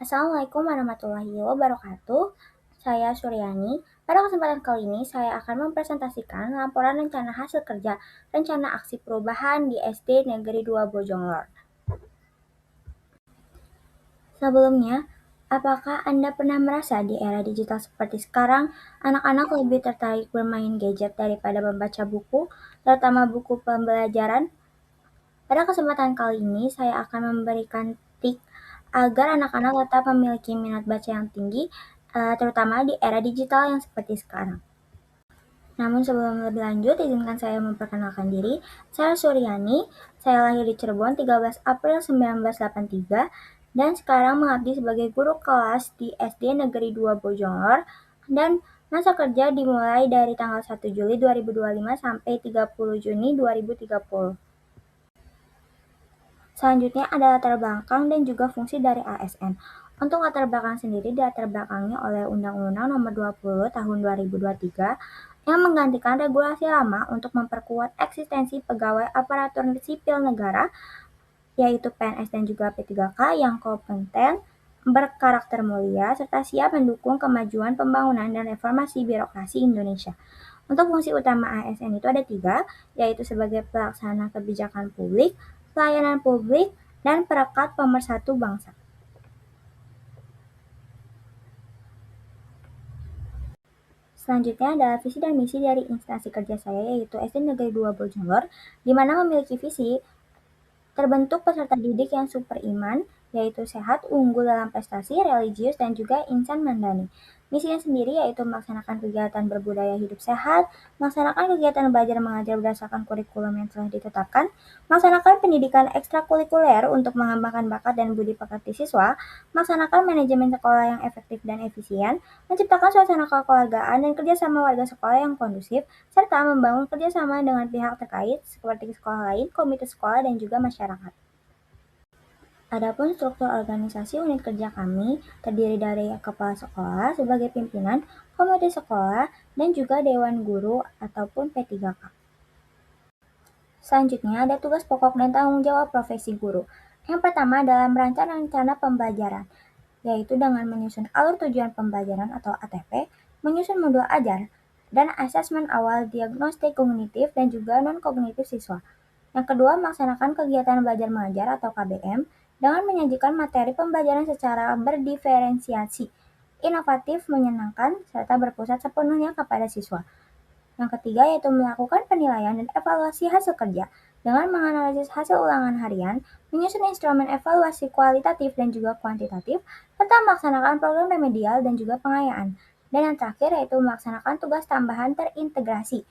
Assalamualaikum warahmatullahi wabarakatuh. Saya Suryani. Pada kesempatan kali ini saya akan mempresentasikan laporan rencana hasil kerja rencana aksi perubahan di SD Negeri 2 Bojonglor. Sebelumnya, apakah Anda pernah merasa di era digital seperti sekarang, anak-anak lebih tertarik bermain gadget daripada membaca buku, terutama buku pembelajaran? Pada kesempatan kali ini, saya akan memberikan trik agar anak-anak tetap memiliki minat baca yang tinggi, terutama di era digital yang seperti sekarang. Namun sebelum lebih lanjut, izinkan saya memperkenalkan diri. Saya Suryani, saya lahir di Cirebon 13 April 1983, dan sekarang mengabdi sebagai guru kelas di SD Negeri 2 Bojonglor, dan masa kerja dimulai dari tanggal 1 Juli 2025 sampai 30 Juni 2030. Selanjutnya ada latar belakang dan juga fungsi dari ASN. Untuk latar belakang sendiri dilatar belakangi oleh Undang-Undang Nomor 20 Tahun 2023 yang menggantikan regulasi lama untuk memperkuat eksistensi pegawai aparatur sipil negara, yaitu PNS dan juga P3K yang kompeten, berkarakter mulia, serta siap mendukung kemajuan pembangunan dan reformasi birokrasi Indonesia. Untuk fungsi utama ASN itu ada 3, yaitu sebagai pelaksana kebijakan publik, pelayanan publik, dan perekat pemersatu bangsa. Selanjutnya adalah visi dan misi dari instansi kerja saya, yaitu SD Negeri 2 Bojonglor, di mana memiliki visi terbentuk peserta didik yang super iman, yaitu sehat, unggul dalam prestasi, religius, dan juga insan mandani. Misinya sendiri yaitu melaksanakan kegiatan berbudaya hidup sehat, melaksanakan kegiatan belajar mengajar berdasarkan kurikulum yang telah ditetapkan, melaksanakan pendidikan ekstrakurikuler untuk mengembangkan bakat dan budi pekerti siswa, melaksanakan manajemen sekolah yang efektif dan efisien, menciptakan suasana kekeluargaan dan kerjasama warga sekolah yang kondusif, serta membangun kerjasama dengan pihak terkait seperti sekolah lain, komite sekolah, dan juga masyarakat. Adapun struktur organisasi unit kerja kami terdiri dari kepala sekolah sebagai pimpinan, komite sekolah, dan juga dewan guru ataupun P3K. Selanjutnya ada tugas pokok dan tanggung jawab profesi guru. Yang pertama adalah merancang rencana pembelajaran, yaitu dengan menyusun alur tujuan pembelajaran atau ATP, menyusun modul ajar, dan asesmen awal diagnostik kognitif dan juga non-kognitif siswa. Yang kedua, melaksanakan kegiatan belajar mengajar atau KBM dengan menyajikan materi pembelajaran secara berdiferensiasi, inovatif, menyenangkan, serta berpusat sepenuhnya kepada siswa. Yang ketiga yaitu melakukan penilaian dan evaluasi hasil kerja dengan menganalisis hasil ulangan harian, menyusun instrumen evaluasi kualitatif dan juga kuantitatif, serta melaksanakan program remedial dan juga pengayaan. Dan yang terakhir yaitu melaksanakan tugas tambahan terintegrasi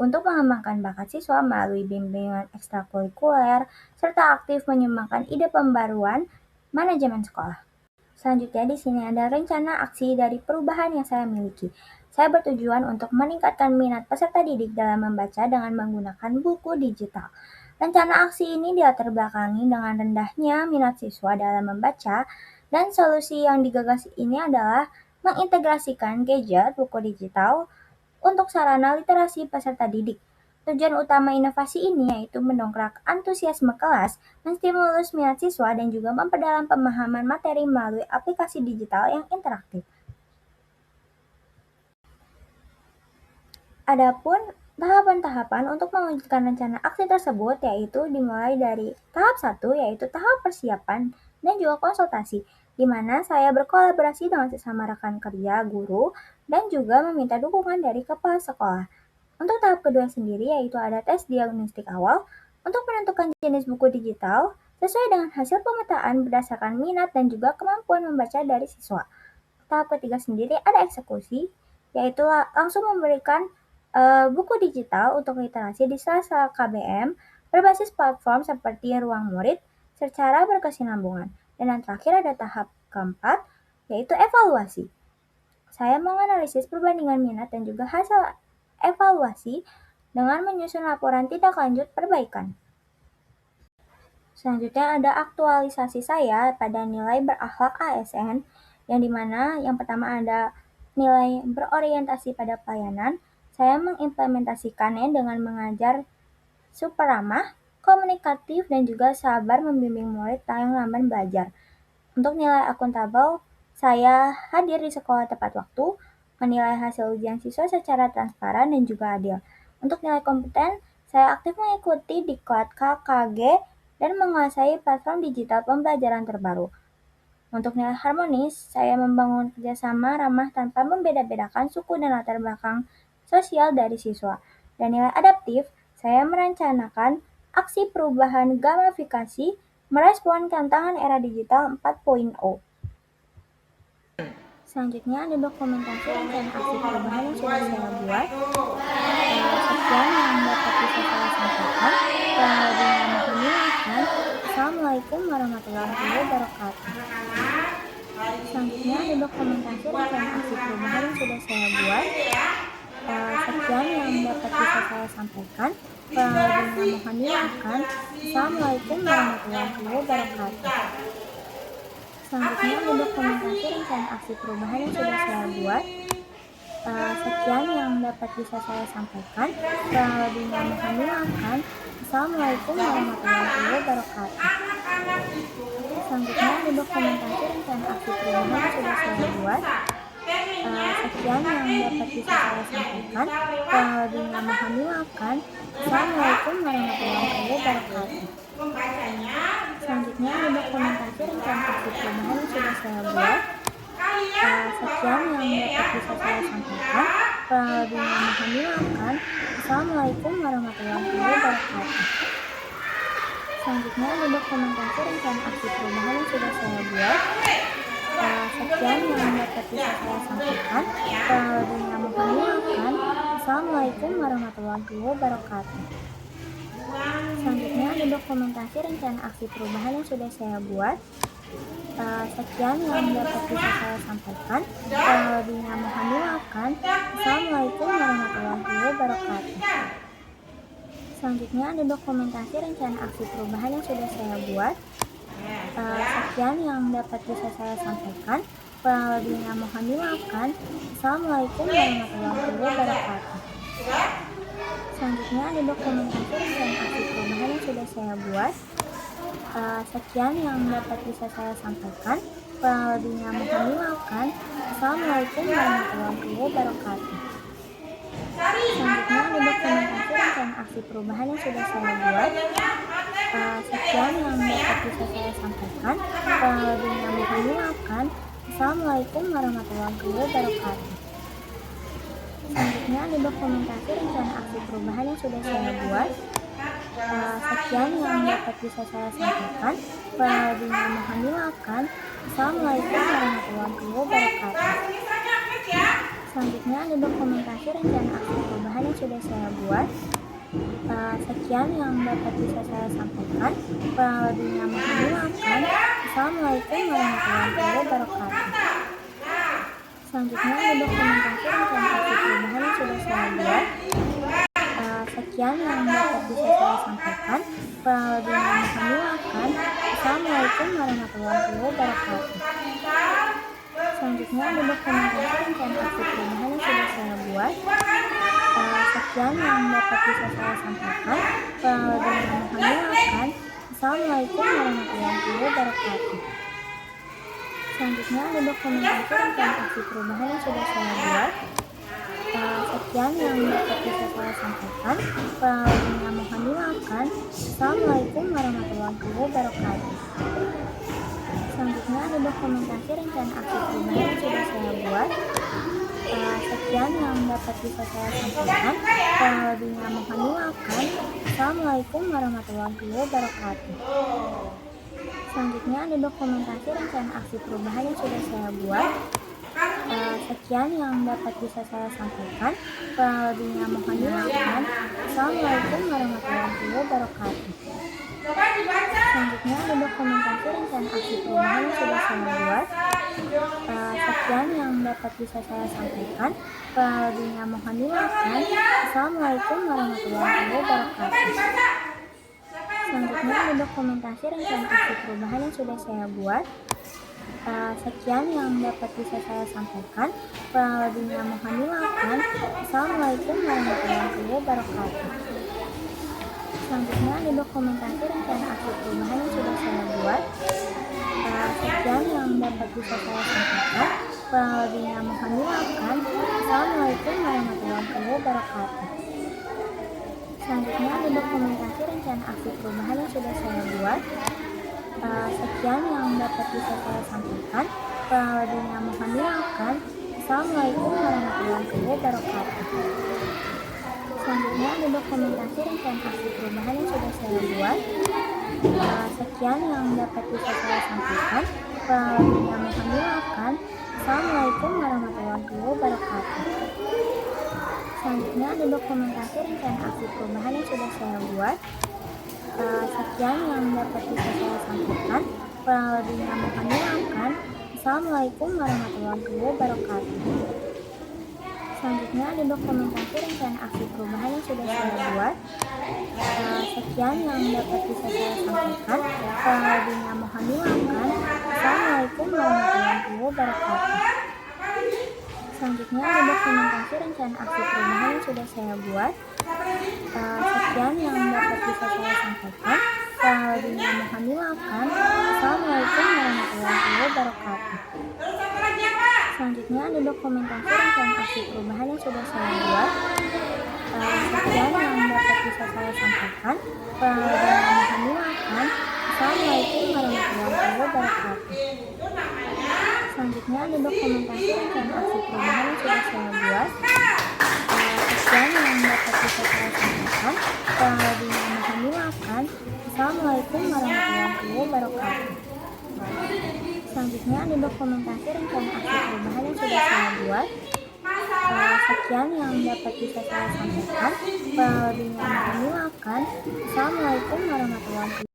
untuk mengembangkan bakat siswa melalui bimbingan ekstrakurikuler, serta aktif menyumbangkan ide pembaruan manajemen sekolah. Selanjutnya di sini ada rencana aksi dari perubahan yang saya miliki. Saya bertujuan untuk meningkatkan minat peserta didik dalam membaca dengan menggunakan buku digital. Rencana aksi ini dilatar belakangi dengan rendahnya minat siswa dalam membaca, dan solusi yang digagas ini adalah mengintegrasikan gadget buku digital untuk sarana literasi peserta didik. Tujuan utama inovasi ini yaitu mendongkrak antusiasme kelas, menstimulus minat siswa, dan juga memperdalam pemahaman materi melalui aplikasi digital yang interaktif. Adapun tahapan-tahapan untuk mewujudkan rencana aksi tersebut yaitu dimulai dari tahap 1 yaitu tahap persiapan dan juga konsultasi, di mana saya berkolaborasi dengan sesama rekan kerja guru dan juga meminta dukungan dari kepala sekolah. Untuk tahap kedua sendiri yaitu ada tes diagnostik awal untuk menentukan jenis buku digital sesuai dengan hasil pemetaan berdasarkan minat dan juga kemampuan membaca dari siswa. Tahap ketiga sendiri ada eksekusi, yaitu langsung memberikan buku digital untuk literasi di salah KBM berbasis platform seperti Ruang Murid secara berkesinambungan. Dan yang terakhir ada tahap keempat, yaitu evaluasi. Saya menganalisis perbandingan minat dan juga hasil evaluasi dengan menyusun laporan tindak lanjut perbaikan. Selanjutnya ada aktualisasi saya pada nilai berakhlak ASN, yang dimana yang pertama ada nilai berorientasi pada pelayanan. Saya mengimplementasikannya dengan mengajar super ramah, komunikatif, dan juga sabar membimbing murid yang lamban belajar. Untuk nilai akuntabel, saya hadir di sekolah tepat waktu, menilai hasil ujian siswa secara transparan dan juga adil. Untuk nilai kompeten, saya aktif mengikuti diklat KKG dan menguasai platform digital pembelajaran terbaru. Untuk nilai harmonis, saya membangun kerjasama ramah tanpa membeda-bedakan suku dan latar belakang sosial dari siswa. Dan nilai adaptif, saya merencanakan aksi perubahan gamifikasi merespon tantangan era digital 4.0. Selanjutnya ada dokumentasi rencana aksi perubahan yang sudah saya buat. Sekian yang dapat bisa saya sampaikan. Kurang lebihnya mohon dimaafkan. Assalamualaikum warahmatullahi wabarakatuh. Selanjutnya ada dokumentasi rencana aksi perubahan yang sudah saya buat. Sekian yang dapat bisa saya sampaikan. Kurang lebihnya mohon dimaafkan. Assalamualaikum warahmatullahi wabarakatuh. Selanjutnya ada dokumentasi rencana aksi perubahan yang sudah saya buat. Sekian yang dapat bisa saya sampaikan. Kurang lebihnya mohon dimaafkan. Assalamualaikum warahmatullahi wabarakatuh. Selanjutnya ada dokumentasi rencana aksi perubahan yang sudah saya buat. Sekian yang dapat bisa saya sampaikan. Kurang lebihnya mohon dimaafkan. Assalamualaikum warahmatullahi wabarakatuh. Selanjutnya ada dokumentasi rencana aksi perubahan yang sudah saya buat. Sekian yang dapat bisa saya sampaikan. Kurang lebihnya mohon dimaafkan. Assalamualaikum warahmatullahi wabarakatuh. Selanjutnya ada dokumentasi rencana aksi perubahan yang sudah saya buat. Sekian yang dapat bisa saya sampaikan. Kurang lebihnya mohon dimaafkan. Assalamualaikum warahmatullahi wabarakatuh. Selanjutnya ada dokumentasi rencana aksi perubahan yang sudah saya buat. Sekian yang dapat bisa saya sampaikan. Kurang lebihnya mohon dimaafkan. Assalamualaikum warahmatullahi wabarakatuh. Selanjutnya ada dokumentasi rencana aksi perubahan yang sudah saya buat. Sekian yang dapat bisa saya sampaikan. Kurang lebihnya mohon dimaafkan. Assalamualaikum warahmatullahi wabarakatuh. Selanjutnya ada dokumentasi rencana aksi perubahan yang sudah saya buat. Sekian yang dapat bisa saya sampaikan. Kurang lebihnya mohon dimaafkan. Assalamualaikum warahmatullahi wabarakatuh. Selanjutnya ada dokumentasi rencana aksi perubahan yang sudah saya buat. Sekian yang dapat bisa saya sampaikan. Kurang lebihnya mohon dimaafkan. Assalamualaikum warahmatullahi wabarakatuh. Selanjutnya ada dokumentasi rencana aksi perubahan yang sudah saya buat. Sekian yang dapat bisa saya sampaikan. Kurang lebihnya mohon dimaafkan. Assalamualaikum warahmatullahi wabarakatuh. Selanjutnya ada dokumentasi rencana aksi perubahan yang sudah saya buat. Sekian yang dapat bisa saya sampaikan. Kurang lebihnya mohon dimaafkan. Assalamualaikum warahmatullahi wabarakatuh. Selanjutnya ada dokumentasi rencana aksi perubahan yang sudah saya buat. Sekian yang dapat bisa saya sampaikan. Kurang lebihnya mohon dimaafkan. Assalamualaikum warahmatullahi wabarakatuh. Selanjutnya ada dokumentasi rencana aksi perubahan yang sudah saya buat. Sekian yang dapat bisa saya sampaikan. Kurang lebihnya mohon dimaafkan. Assalamualaikum warahmatullahi wabarakatuh. Selanjutnya ada dokumentasi rencana aksi perubahan yang sudah saya buat. Sekian yang dapat bisa saya sampaikan. Kurang lebihnya mohon dimaafkan. Assalamualaikum warahmatullahi wabarakatuh. Selanjutnya ada dokumentasi rencana aksi perubahan yang sudah saya buat. Sekian yang dapat bisa saya sampaikan. Kurang lebihnya mohon dimaafkan. Assalamualaikum warahmatullahi wabarakatuh. Selanjutnya ada dokumentasi rencana aksi perubahan yang sudah saya buat. Sekian yang dapat bisa saya sampaikan. Kurang lebihnya mohon dimaafkan. Assalamualaikum warahmatullahi wabarakatuh. Selanjutnya ada dokumentasi rencana aksi perubahan yang sudah saya buat. Sekian yang dapat bisa saya sampaikan. Kurang lebihnya mohon dimaafkan. Assalamualaikum warahmatullahi wabarakatuh. Selanjutnya ada dokumentasi rencana aksi perubahan yang sudah saya buat. Sekian yang dapat bisa saya sampaikan. Kurang lebihnya mohon dimaafkan. Assalamualaikum warahmatullahi wabarakatuh. Selanjutnya ada dokumentasi rencana aksi perubahan yang sudah saya buat. Sekian yang dapat bisa saya sampaikan. Kurang lebihnya mohon dimaafkan. Assalamualaikum warahmatullahi wabarakatuh. Selanjutnya ada dokumentasi rencana aksi perubahan yang sudah saya buat. Sekian yang dapat bisa saya sampaikan. Kurang lebihnya mohon dimaafkan. Assalamualaikum warahmatullahi wabarakatuh. Selanjutnya ada dokumentasi rencana aksi perubahan yang sudah saya buat. Sekian yang dapat bisa saya sampaikan. Kurang lebihnya mohon dimaafkan. Assalamualaikum warahmatullahi wabarakatuh. Selanjutnya ada dokumentasi rencana aksi perubahan yang sudah saya buat. Sekian yang dapat bisa saya sampaikan. Kurang lebihnya mohon dimaafkan. Assalamualaikum warahmatullahi wabarakatuh. Selanjutnya ada dokumentasi rencana aksi perubahan yang sudah saya buat. Sekian yang dapat bisa saya sampaikan. Kurang lebihnya mohon dimaafkan. Assalamualaikum warahmatullahi wabarakatuh. Selanjutnya ada dokumentasi rencana aksi perubahan yang sudah saya buat. Sekian yang dapat bisa saya sampaikan. Kurang lebihnya mohon dimaafkan. Assalamualaikum warahmatullahi wabarakatuh. Selanjutnya ada dokumentasi rencana aksi perubahan yang sudah saya buat. Sekian yang dapat bisa saya sampaikan. Kurang lebihnya mohon dimaafkan. Assalamualaikum warahmatullahi wabarakatuh. Selanjutnya ada dokumentasi rencana aksi perubahan yang sudah saya buat. Sekian yang dapat bisa saya sampaikan. Kurang lebihnya mohon dimaafkan. Assalamualaikum warahmatullahi wabarakatuh. Selanjutnya ada dokumentasi rencana aksi perubahan yang sudah saya buat. Sekian yang dapat bisa saya sampaikan. Kurang lebihnya mohon dimaafkan. Assalamualaikum warahmatullahi wabarakatuh.